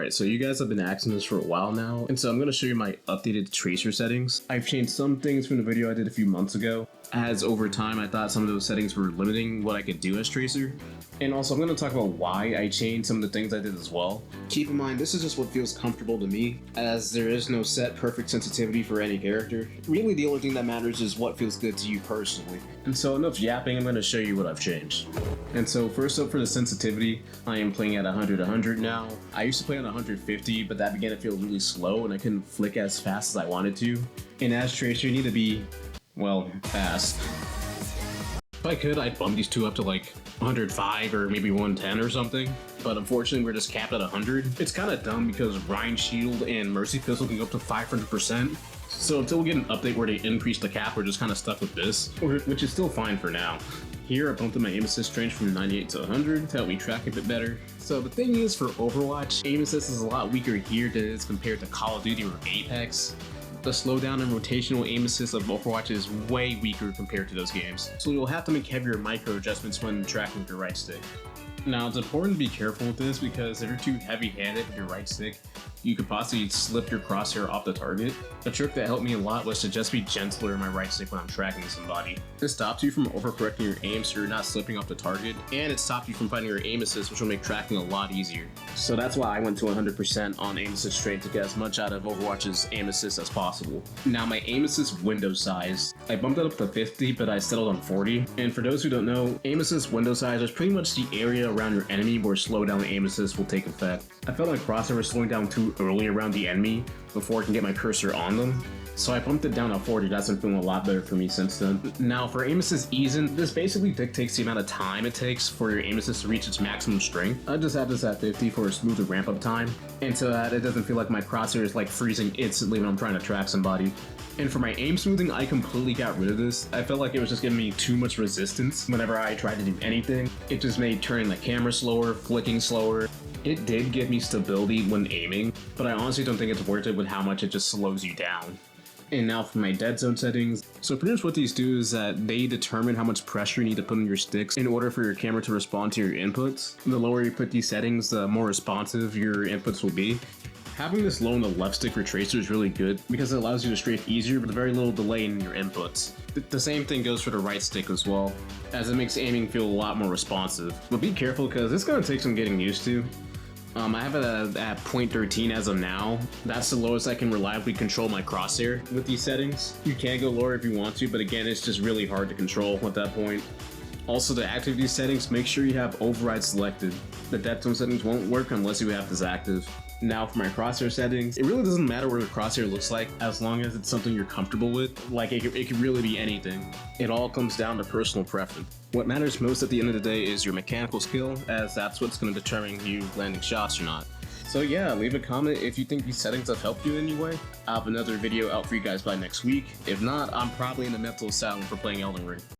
Alright, so you guys have been asking this for a while now, and so I'm going to show you my updated tracer settings. I've changed some things from the video I did a few months ago, as over time I thought some of those settings were limiting what I could do as tracer. And also I'm going to talk about why I changed some of the things I did as well. Keep in mind, this is just what feels comfortable to me, as there is no set perfect sensitivity for any character. Really the only thing that matters is what feels good to you personally. And so enough yapping, I'm going to show you what I've changed. And so first up, for the sensitivity, I am playing at 100 now. I used to play on 150, but that began to feel really slow and I couldn't flick as fast as I wanted to. And as tracer, you need to be, well, fast. If I could, I'd bump these two up to like 105 or maybe 110 or something, but unfortunately we're just capped at 100. It's kind of dumb because Ryan Shield and Mercy Pistol can go up to 500%. So until we get an update where they increase the cap, we're just kind of stuck with this, which is still fine for now. Here I bumped up my aim assist range from 98 to 100 to help me track a bit better. So the thing is, for Overwatch, aim assist is a lot weaker here than it is compared to Call of Duty or Apex. The slowdown and rotational aim assist of Overwatch is way weaker compared to those games, so you'll have to make heavier micro adjustments when tracking with your right stick. Now it's important to be careful with this because if you're too heavy-handed with your right stick, you could possibly slip your crosshair off the target. A trick that helped me a lot was to just be gentler in my right stick when I'm tracking somebody. This stops you from overcorrecting your aim so you're not slipping off the target, and it stops you from finding your aim assist, which will make tracking a lot easier. So that's why I went to 100% on aim assist straight to get as much out of Overwatch's aim assist as possible. Now my aim assist window size, I bumped it up to 50, but I settled on 40. And for those who don't know, aim assist window size is pretty much the area around your enemy where slowdown aim assist will take effect. I felt like crosshair was slowing down too early around the enemy before I can get my cursor on them, so I bumped it down to 40. That's been feeling a lot better for me since then. Now for aim assist easing, this basically dictates the amount of time it takes for your aim assist to reach its maximum strength. I just have this at 50 for a smoother ramp up time, and so that it doesn't feel like my crosshair is like freezing instantly when I'm trying to track somebody. And for my aim smoothing, I completely got rid of this. I felt like it was just giving me too much resistance whenever I tried to do anything. It just made turning the camera slower, flicking slower. It did give me stability when aiming, but I honestly don't think it's worth it with how much it just slows you down. And now for my dead zone settings. So pretty much what these do is that they determine how much pressure you need to put on your sticks in order for your camera to respond to your inputs. The lower you put these settings, the more responsive your inputs will be. Having this low on the left stick for tracer is really good because it allows you to strafe easier with very little delay in your inputs. The same thing goes for the right stick as well, as it makes aiming feel a lot more responsive. But be careful because it's going to take some getting used to. I have it at 0.13 as of now. That's the lowest I can reliably control my crosshair with these settings. You can go lower if you want to, but again, it's just really hard to control at that point. Also, to activate these settings, make sure you have override selected. The depth zone settings won't work unless you have this active. Now for my crosshair settings, it really doesn't matter what the crosshair looks like as long as it's something you're comfortable with. Like it could really be anything. It all comes down to personal preference. What matters most at the end of the day is your mechanical skill, as that's what's going to determine you landing shots or not. So yeah, leave a comment if you think these settings have helped you in any way. I'll have another video out for you guys by next week. If not, I'm probably in the mental asylum for playing Elden Ring.